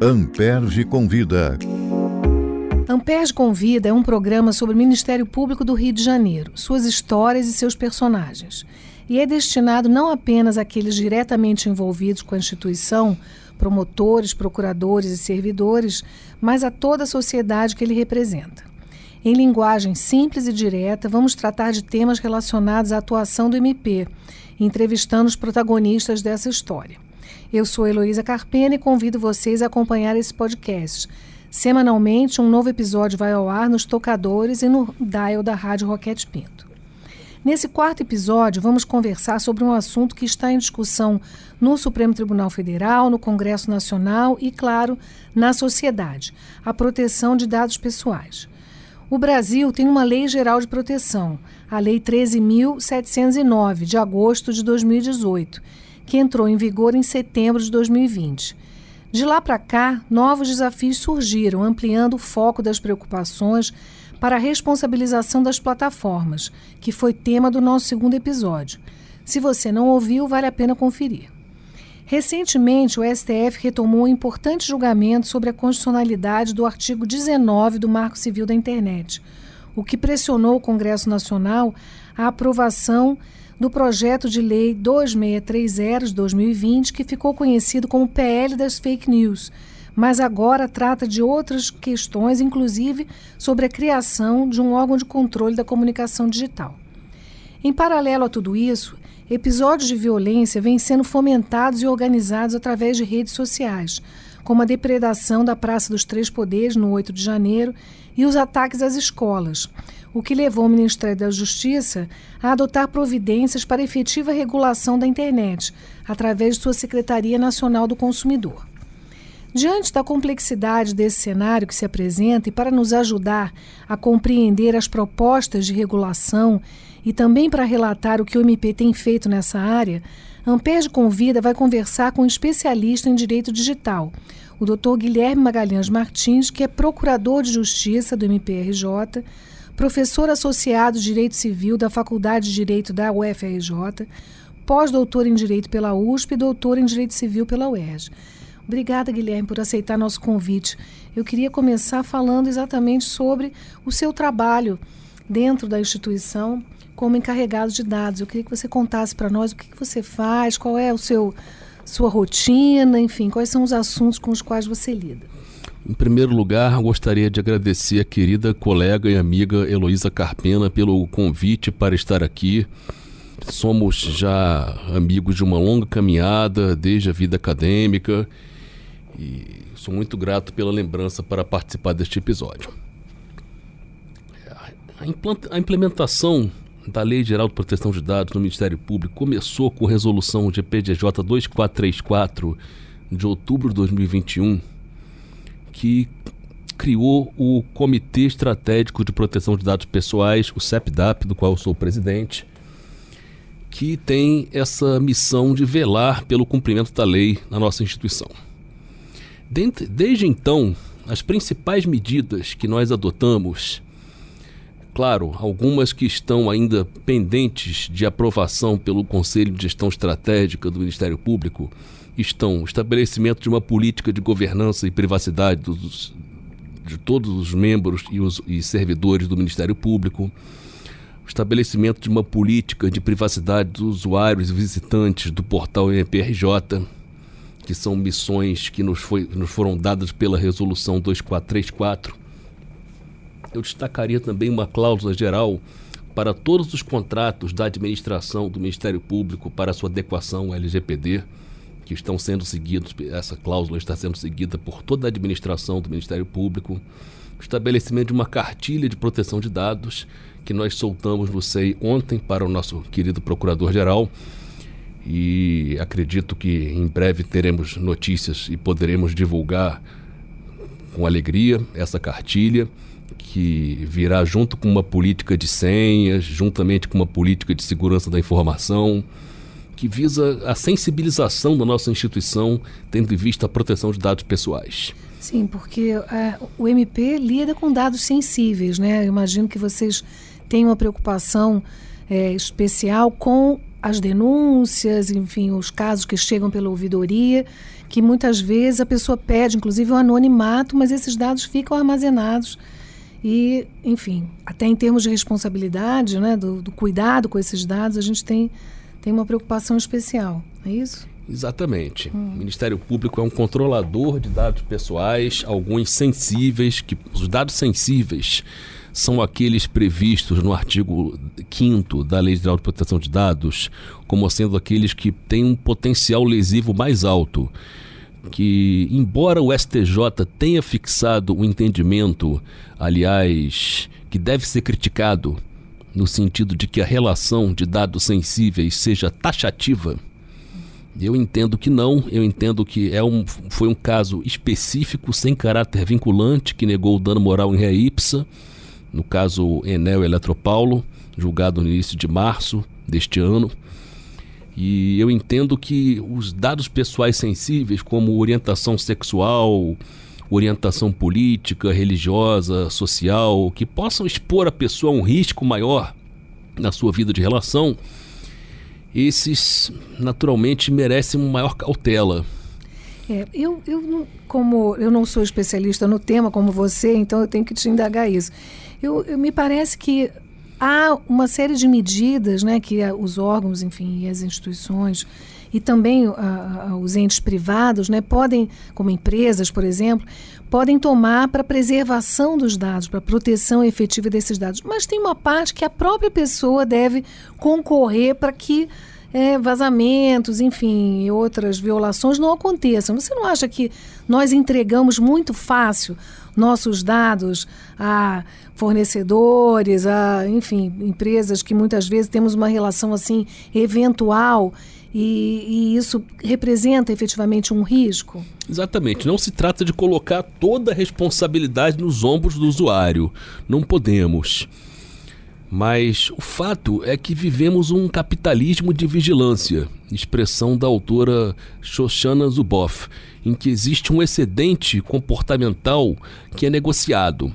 Amperge Convida. Amperge Convida é um programa sobre o Ministério Público do Rio de Janeiro, suas histórias e seus personagens. E é destinado não apenas àqueles diretamente envolvidos com a instituição, promotores, procuradores e servidores, mas a toda a sociedade que ele representa. Em linguagem simples e direta, vamos tratar de temas relacionados à atuação do MP, entrevistando os protagonistas dessa história. Eu sou Heloísa Carpena e convido vocês a acompanhar esse podcast. Semanalmente, um novo episódio vai ao ar nos tocadores e no dial da Rádio Roquete Pinto. Nesse quarto episódio, vamos conversar sobre um assunto que está em discussão no Supremo Tribunal Federal, no Congresso Nacional e, claro, na sociedade: a proteção de dados pessoais. O Brasil tem uma Lei Geral de Proteção, a Lei 13.709, de agosto de 2018, que entrou em vigor em setembro de 2020. De lá para cá, novos desafios surgiram, ampliando o foco das preocupações para a responsabilização das plataformas, que foi tema do nosso segundo episódio. Se você não ouviu, vale a pena conferir. Recentemente, o STF retomou um importante julgamento sobre a constitucionalidade do artigo 19 do Marco Civil da Internet, o que pressionou o Congresso Nacional à aprovação do projeto de lei 2630 de 2020, que ficou conhecido como PL das Fake News, mas agora trata de outras questões, inclusive sobre a criação de um órgão de controle da comunicação digital. Em paralelo a tudo isso, episódios de violência vêm sendo fomentados e organizados através de redes sociais, como a depredação da Praça dos Três Poderes, no 8 de janeiro, e os ataques às escolas, o que levou o Ministério da Justiça a adotar providências para efetiva regulação da internet, através de sua Secretaria Nacional do Consumidor. Diante da complexidade desse cenário que se apresenta e para nos ajudar a compreender as propostas de regulação e também para relatar o que o MP tem feito nessa área, Amperge Convida vai conversar com um especialista em direito digital, o Dr. Guilherme Magalhães Martins, que é procurador de Justiça do MPRJ, professor associado de Direito Civil da Faculdade de Direito da UFRJ, pós-doutor em Direito pela USP e doutor em Direito Civil pela UERJ. Obrigada, Guilherme, por aceitar nosso convite. Eu queria começar falando exatamente sobre o seu trabalho dentro da instituição como encarregado de dados. Eu queria que você contasse para nós o que você faz, qual é sua rotina, enfim, quais são os assuntos com os quais você lida. Em primeiro lugar, gostaria de agradecer a querida colega e amiga Heloísa Carpena pelo convite para estar aqui. Somos já amigos de uma longa caminhada desde a vida acadêmica e sou muito grato pela lembrança para participar deste episódio. A implementação da Lei Geral de Proteção de Dados no Ministério Público começou com a resolução GPGJ 2434 de outubro de 2021, que criou o Comitê Estratégico de Proteção de Dados Pessoais, o CEPDAP, do qual eu sou o presidente, que tem essa missão de velar pelo cumprimento da lei na nossa instituição. Desde então, as principais medidas que nós adotamos, claro, algumas que estão ainda pendentes de aprovação pelo Conselho de Gestão Estratégica do Ministério Público, estão o estabelecimento de uma política de governança e privacidade de todos os membros e servidores do Ministério Público, o estabelecimento de uma política de privacidade dos usuários e visitantes do portal MPRJ, que são missões que nos foram dadas pela Resolução 2434. Eu destacaria também uma cláusula geral para todos os contratos da administração do Ministério Público para sua adequação ao LGPD, que estão sendo seguidos, essa cláusula está sendo seguida por toda a administração do Ministério Público, o estabelecimento de uma cartilha de proteção de dados, que nós soltamos no SEI ontem para o nosso querido Procurador-Geral, e acredito que em breve teremos notícias e poderemos divulgar com alegria essa cartilha, que virá junto com uma política de senhas, juntamente com uma política de segurança da informação, que visa a sensibilização da nossa instituição, tendo em vista a proteção de dados pessoais. Sim, porque o MP lida com dados sensíveis, né? Eu imagino que vocês têm uma preocupação especial com as denúncias, enfim, os casos que chegam pela ouvidoria, que muitas vezes a pessoa pede, inclusive, um anonimato, mas esses dados ficam armazenados. E, enfim, até em termos de responsabilidade, né, do cuidado com esses dados, a gente tem uma preocupação especial, é isso? Exatamente. O Ministério Público é um controlador de dados pessoais, alguns sensíveis, os dados sensíveis são aqueles previstos no artigo 5º da Lei Geral de Proteção de Dados, como sendo aqueles que têm um potencial lesivo mais alto, que, embora o STJ tenha fixado um entendimento, aliás, que deve ser criticado, no sentido de que a relação de dados sensíveis seja taxativa, eu entendo que não. Eu entendo que foi um caso específico, sem caráter vinculante, que negou o dano moral em rea ipsa, no caso Enel Eletropaulo, julgado no início de março deste ano. E eu entendo que os dados pessoais sensíveis, como orientação sexual, orientação política, religiosa, social, que possam expor a pessoa a um risco maior na sua vida de relação, esses naturalmente merecem uma maior cautela. Como eu não sou especialista no tema como você, então eu tenho que te indagar isso. Me parece que há uma série de medidas, né, que os órgãos, enfim, e as instituições e também os entes privados, né, podem, como empresas, por exemplo, podem tomar para preservação dos dados, para proteção efetiva desses dados. Mas tem uma parte que a própria pessoa deve concorrer para que vazamentos, enfim, e outras violações não aconteçam. Você não acha que nós entregamos muito fácil nossos dados a fornecedores, a, enfim, empresas que muitas vezes temos uma relação assim eventual e isso representa efetivamente um risco? Exatamente. Não se trata de colocar toda a responsabilidade nos ombros do usuário. Não podemos. Mas o fato é que vivemos um capitalismo de vigilância, expressão da autora Shoshana Zuboff, em que existe um excedente comportamental que é negociado.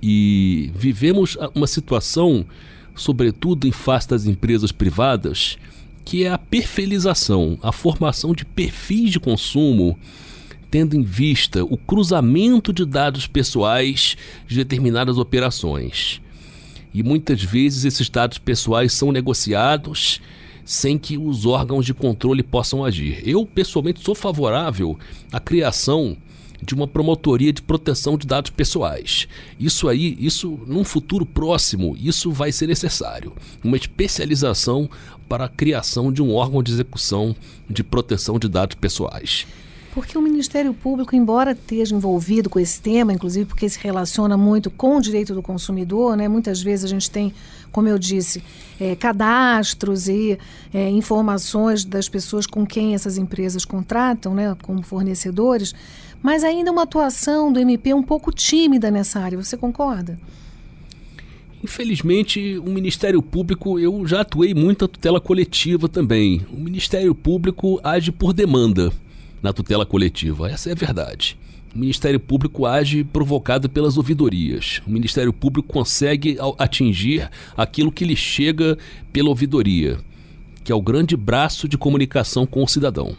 E vivemos uma situação, sobretudo em face das empresas privadas, que é a perfilização, a formação de perfis de consumo, tendo em vista o cruzamento de dados pessoais de determinadas operações. E muitas vezes esses dados pessoais são negociados sem que os órgãos de controle possam agir. Eu, pessoalmente, sou favorável à criação de uma promotoria de proteção de dados pessoais. Isso num futuro próximo, isso vai ser necessário. Uma especialização para a criação de um órgão de execução de proteção de dados pessoais. Porque o Ministério Público, embora esteja envolvido com esse tema, inclusive porque se relaciona muito com o direito do consumidor, né? Muitas vezes a gente tem, como eu disse, cadastros e informações das pessoas com quem essas empresas contratam, né? Como fornecedores, mas ainda uma atuação do MP um pouco tímida nessa área. Você concorda? Infelizmente, o Ministério Público, eu já atuei muito na tutela coletiva também. O Ministério Público age por demanda na tutela coletiva, essa é a verdade. O Ministério Público age provocado pelas ouvidorias. O Ministério Público consegue atingir aquilo que lhe chega pela ouvidoria, que é o grande braço de comunicação com o cidadão.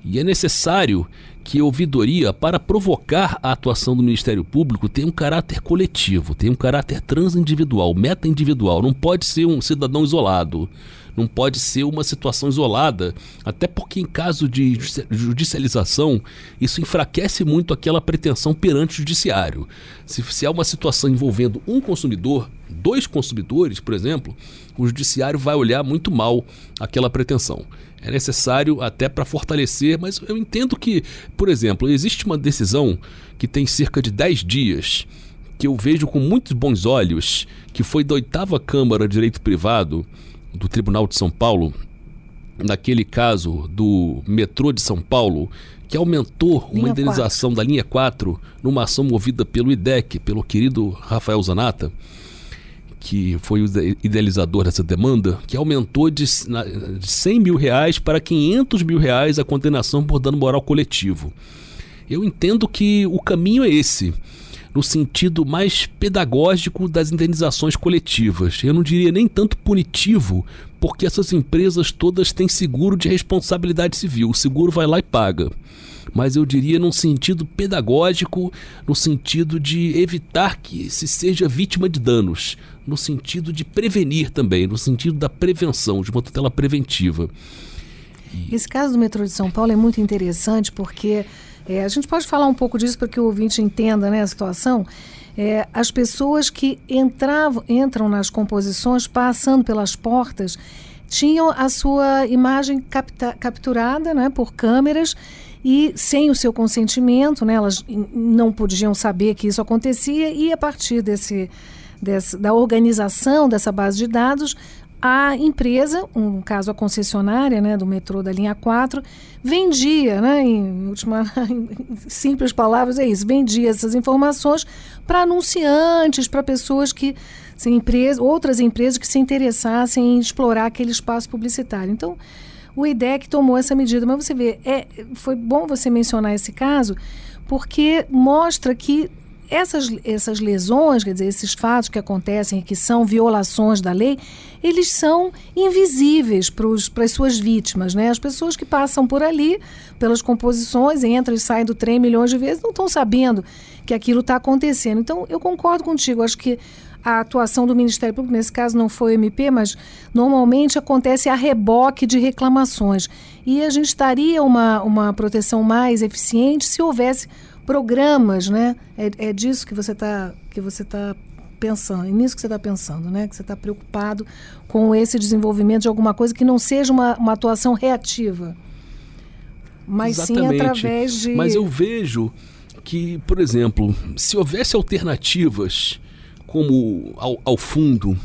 E é necessário que a ouvidoria, para provocar a atuação do Ministério Público, tenha um caráter coletivo, tenha um caráter transindividual, meta-individual. Não pode ser um cidadão isolado. Não pode ser uma situação isolada, até porque em caso de judicialização, isso enfraquece muito aquela pretensão perante o judiciário. Se há uma situação envolvendo um consumidor, 2 consumidores, por exemplo, o judiciário vai olhar muito mal aquela pretensão. É necessário até para fortalecer, mas eu entendo que, por exemplo, existe uma decisão que tem cerca de 10 dias, que eu vejo com muitos bons olhos, que foi da 8ª Câmara de Direito Privado, do Tribunal de São Paulo, naquele caso do metrô de São Paulo, que aumentou uma indenização da linha 4 numa ação movida pelo IDEC, pelo querido Rafael Zanata, que foi o idealizador dessa demanda, que aumentou de 100 mil reais para 500 mil reais a condenação por dano moral coletivo. Eu entendo que o caminho é esse. no sentido mais pedagógico das indenizações coletivas. Eu não diria nem tanto punitivo, porque essas empresas todas têm seguro de responsabilidade civil. O seguro vai lá e paga. Mas eu diria num sentido pedagógico, no sentido de evitar que se seja vítima de danos, no sentido de prevenir também, no sentido da prevenção, de uma tutela preventiva. Esse caso do metrô de São Paulo é muito interessante porque a gente pode falar um pouco disso para que o ouvinte entenda, né, a situação. As pessoas que entram nas composições, passando pelas portas, tinham a sua imagem capturada, né, por câmeras e sem o seu consentimento, né, elas não podiam saber que isso acontecia e a partir da organização dessa base de dados, a empresa, no caso a concessionária, né, do metrô da linha 4, vendia, né, em simples palavras é isso, vendia essas informações para anunciantes, para pessoas que, outras empresas que se interessassem em explorar aquele espaço publicitário. Então, o IDEC tomou essa medida, mas você vê, foi bom você mencionar esse caso, porque mostra que essas lesões, quer dizer, esses fatos que acontecem, que são violações da lei, eles são invisíveis para as suas vítimas, né? As pessoas que passam por ali, pelas composições, entram e saem do trem milhões de vezes, não estão sabendo que aquilo está acontecendo. Então, eu concordo contigo, acho que a atuação do Ministério Público, nesse caso não foi o MP, mas normalmente acontece a reboque de reclamações. E a gente daria uma proteção mais eficiente se houvesse programas, né? É disso que você tá pensando, é nisso que você está pensando, né? Que você está preocupado com esse desenvolvimento de alguma coisa que não seja uma atuação reativa, mas Exatamente. Sim através de... Mas eu vejo que, por exemplo, se houvesse alternativas como ao fundo,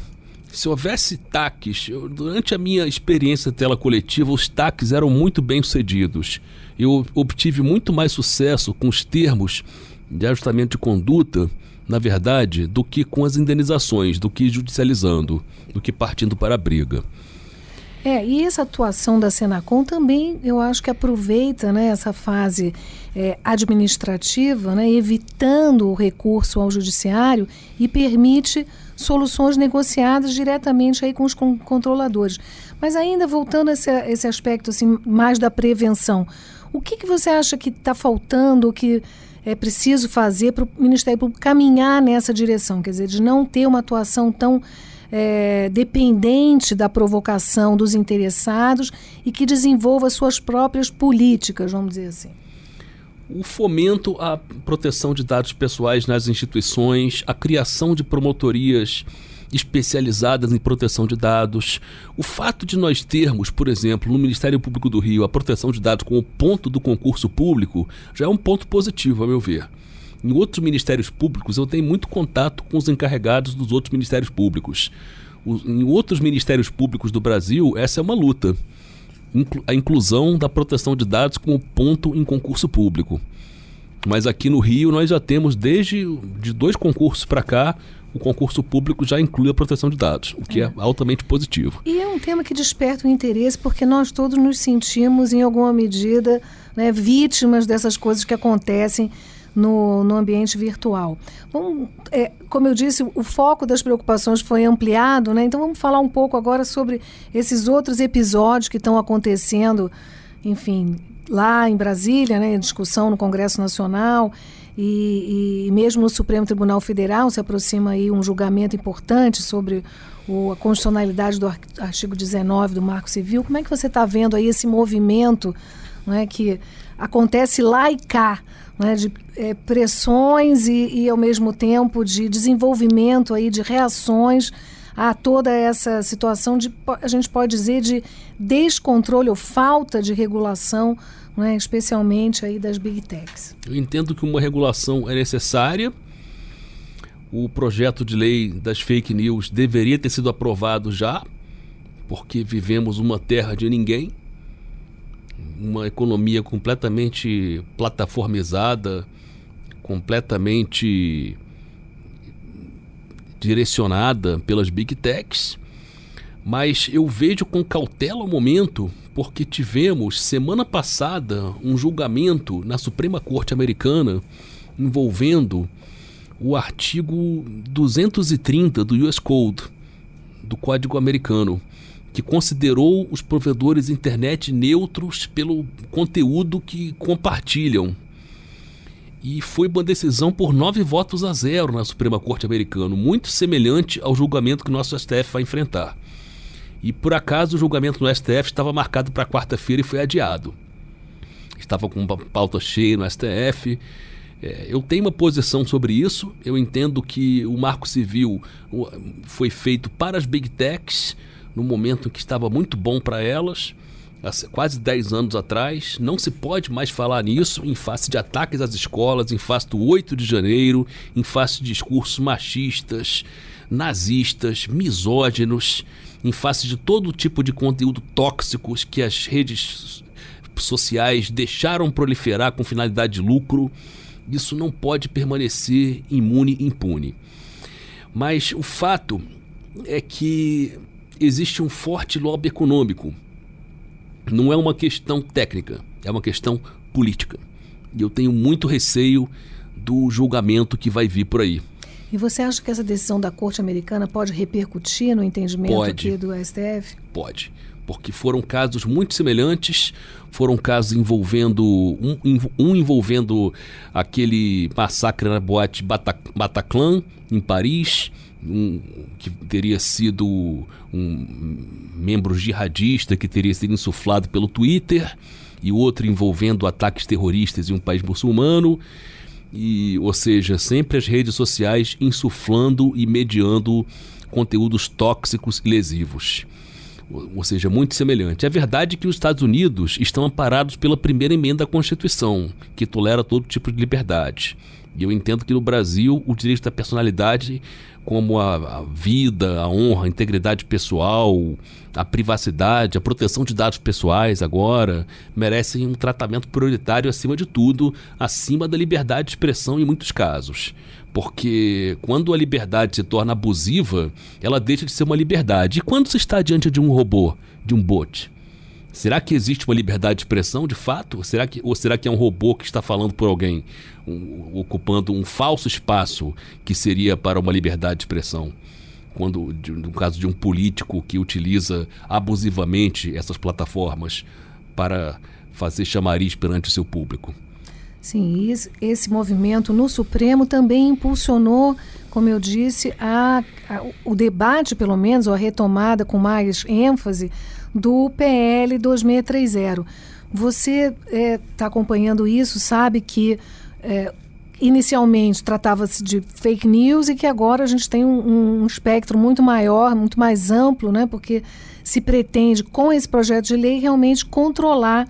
se houvesse TACs, durante a minha experiência tela coletiva, os TACs eram muito bem sucedidos. Eu obtive muito mais sucesso com os termos de ajustamento de conduta, na verdade, do que com as indenizações, do que judicializando, do que partindo para a briga. E essa atuação da Senacom também, eu acho que aproveita, né, essa fase administrativa, né, evitando o recurso ao judiciário e permite soluções negociadas diretamente aí com os controladores. Mas ainda voltando a esse aspecto assim, mais da prevenção, o que você acha que está faltando, que é preciso fazer para o Ministério Público caminhar nessa direção? Quer dizer, de não ter uma atuação tão dependente da provocação dos interessados e que desenvolva suas próprias políticas, vamos dizer assim. O fomento à proteção de dados pessoais nas instituições, a criação de promotorias especializadas em proteção de dados, o fato de nós termos, por exemplo, no Ministério Público do Rio, a proteção de dados como ponto do concurso público, já é um ponto positivo, a meu ver. Em outros ministérios públicos, eu tenho muito contato com os encarregados dos outros ministérios públicos. Em outros ministérios públicos do Brasil, essa é uma luta. A inclusão da proteção de dados como ponto em concurso público. Mas aqui no Rio, nós já temos, de 2 concursos para cá, o concurso público já inclui a proteção de dados, o que é altamente positivo. E é um tema que desperta o interesse, porque nós todos nos sentimos, em alguma medida, né, vítimas dessas coisas que acontecem no ambiente virtual. Bom, como eu disse, o foco das preocupações foi ampliado, né? Então vamos falar um pouco agora sobre esses outros episódios que estão acontecendo, enfim, lá em Brasília, né, em discussão no Congresso Nacional e mesmo no Supremo Tribunal Federal se aproxima aí um julgamento importante sobre a constitucionalidade do artigo 19 do Marco Civil. Como é que você está vendo aí esse movimento, né, que acontece lá e cá, né, de pressões e ao mesmo tempo de desenvolvimento aí de reações a toda essa situação a gente pode dizer, de descontrole ou falta de regulação, né, especialmente aí das Big Techs? Eu entendo que uma regulação é necessária. O projeto de lei das fake news deveria ter sido aprovado já, porque vivemos uma terra de ninguém, uma economia completamente plataformizada, completamente direcionada pelas Big Techs, mas eu vejo com cautela o momento, porque tivemos semana passada um julgamento na Suprema Corte Americana envolvendo o artigo 230 do US Code, do Código Americano, que considerou os provedores de internet neutros pelo conteúdo que compartilham. E foi uma decisão por 9-0 na Suprema Corte Americana, muito semelhante ao julgamento que o nosso STF vai enfrentar. E por acaso o julgamento no STF estava marcado para quarta-feira e foi adiado. Estava com uma pauta cheia no STF. Eu tenho uma posição sobre isso. Eu entendo que o Marco Civil foi feito para as Big Techs, no momento em que estava muito bom para elas, há quase 10 anos atrás. Não se pode mais falar nisso em face de ataques às escolas, em face do 8 de janeiro, em face de discursos machistas, nazistas, misóginos, em face de todo tipo de conteúdo tóxicos que as redes sociais deixaram proliferar com finalidade de lucro. Isso não pode permanecer imune e impune. Mas o fato é que existe um forte lobby econômico. Não é uma questão técnica, é uma questão política. E eu tenho muito receio do julgamento que vai vir por aí. E você acha que essa decisão da Corte Americana pode repercutir no entendimento aqui do STF? Pode, porque foram casos muito semelhantes, foram casos envolvendo envolvendo aquele massacre na boate Bataclan, em Paris, que teria sido um membro jihadista que teria sido insuflado pelo Twitter, e outro envolvendo ataques terroristas em um país muçulmano. Ou seja, sempre as redes sociais insuflando e mediando conteúdos tóxicos e lesivos. Ou seja, muito semelhante. É verdade que os Estados Unidos estão amparados pela primeira emenda à Constituição, que tolera todo tipo de liberdade. E eu entendo que no Brasil o direito da personalidade, como a vida, a honra, a integridade pessoal, a privacidade, a proteção de dados pessoais agora, merecem um tratamento prioritário acima de tudo, acima da liberdade de expressão em muitos casos. Porque quando a liberdade se torna abusiva, ela deixa de ser uma liberdade. E quando se está diante de um robô, de um bot? Será que existe uma liberdade de expressão de fato? Ou será que é um robô que está falando por alguém, ocupando um falso espaço que seria para uma liberdade de expressão? No caso de um político que utiliza abusivamente essas plataformas para fazer chamariz perante o seu público. Sim, esse movimento no Supremo também impulsionou, como eu disse, o debate, pelo menos, ou a retomada com mais ênfase do PL 2630. Você está acompanhando isso, sabe que inicialmente tratava-se de fake news e que agora a gente tem um espectro muito maior, muito mais amplo, né? Porque se pretende, com esse projeto de lei, realmente controlar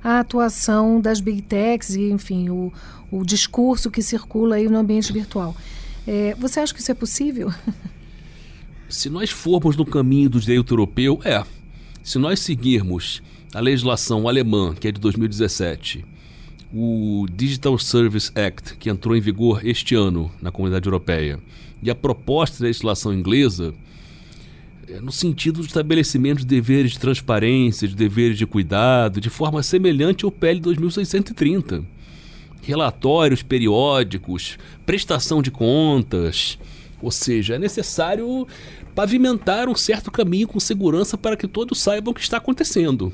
a atuação das Big Techs e, enfim, o discurso que circula aí no ambiente virtual. Você acha que isso é possível? Se nós formos no caminho do direito europeu, se nós seguirmos a legislação alemã, que é de 2017, o Digital Service Act, que entrou em vigor este ano na Comunidade Europeia, e a proposta da legislação inglesa, no sentido do estabelecimento de deveres de transparência, de deveres de cuidado, de forma semelhante ao PL 2630. Relatórios periódicos, prestação de contas. Ou seja, é necessário pavimentar um certo caminho com segurança para que todos saibam o que está acontecendo.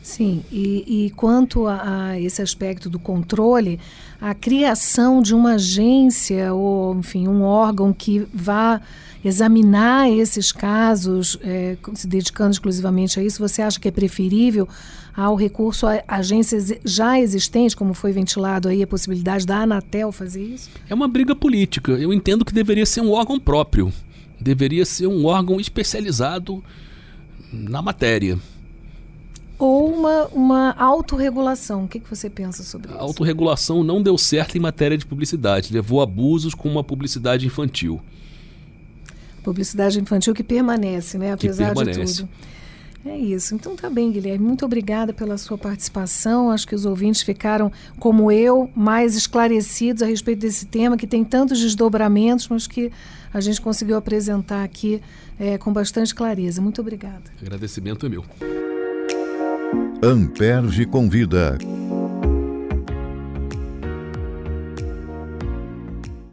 Sim, e quanto a esse aspecto do controle, a criação de uma agência ou, enfim, um órgão que vá examinar esses casos, se dedicando exclusivamente a isso, você acha que é preferível ao recurso a agências já existentes, como foi ventilado aí a possibilidade da Anatel fazer isso? É uma briga política. Eu entendo que deveria ser um órgão próprio, deveria ser um órgão especializado na matéria. Ou uma autorregulação. O que você pensa sobre isso? A autorregulação não deu certo em matéria de publicidade, levou a abusos com uma publicidade infantil. Publicidade infantil que permanece, né? Apesar de tudo. É isso. Então tá bem, Guilherme. Muito obrigada pela sua participação. Acho que os ouvintes ficaram, como eu, mais esclarecidos a respeito desse tema, que tem tantos desdobramentos, mas que a gente conseguiu apresentar aqui com bastante clareza. Muito obrigada. O agradecimento é meu. Amperge convida.